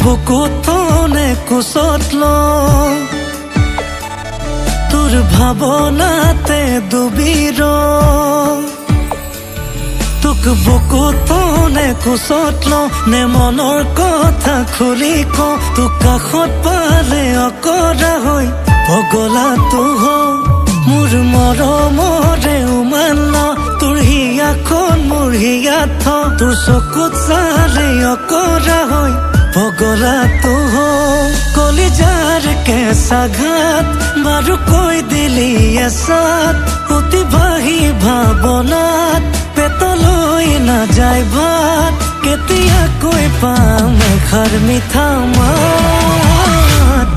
বুকুতনে কোচত লওঁ তোৰ ভাৱনাতে ডুবি ৰওঁ তোক বুকুতনে কোচত লওঁ নে মনৰ কথা খুলি কওঁ তোক কাষত পালে অকৰা হৈ পগলাটো হওঁ মোৰ মৰমৰে উমান ল তোৰ হিয়াখন মোৰ হিয়াত থ তোৰ চকুত চালে অকৰা হৈ পগলাটো হওঁ কলিজাৰ কেঁচা ঘাট বাৰু কৈ দিলি এচাত অতিবাহী ভাৱনাত পেটলৈ নাযায় ভাত কেতিয়াকৈ পাম এষাৰ মিঠা মাত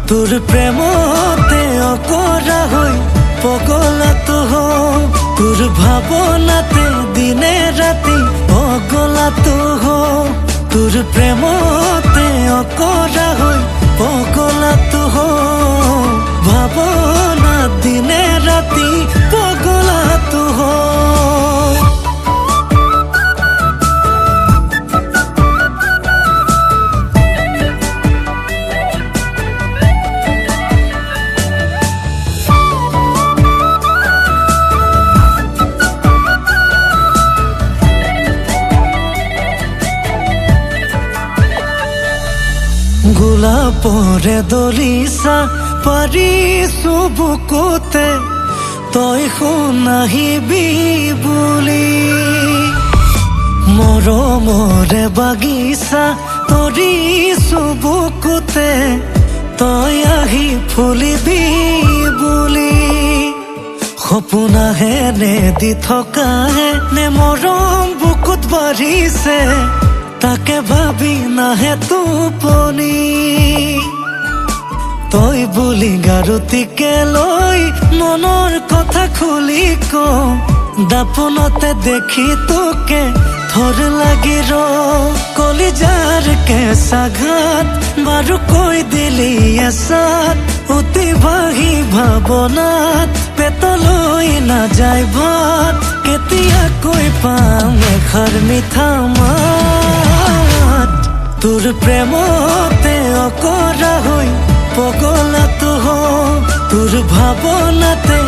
তোৰ প্ৰেমতে অকৰা হৈ পগলাটো হওঁ তোৰ ভাৱনাতে দিনে ৰাতি পগলাটো হওঁ তোৰ প্ৰেমতে অকৰা হৈ পগলাটো হওঁ ভাৱনাত দিনে ৰাতি পগলাটো হওঁ গোলাপৰে দলিচা পাৰিছো বুকুতে তই শুনাহিবি বুলি মৰমৰে বাগিচা তৰিছো বুকুতে তই আহি ফুলিবি বুলি সপোন আহে নে দি থকাহে নে মৰম বুকুত বাঢ়িছে তাকে ভাবি নাহে টোপনি তই বুলি গাৰুতিকে লৈ মনৰ কথা খুলি কওঁ দাপোনতে দেখি তোকে থৰ লাগি ৰ কলিজাৰ কেঁচা ঘাট বাৰু কৈ দিলি এচাত অতিবাহী ভাৱনাত পেটলৈ নাযায় ভাত কেতিয়াকৈ পাম এষাৰ মিঠা মাত তোৰ প্ৰেমতে অকৰা হৈ পগলাটো হওঁ তোৰ ভাৱনাতে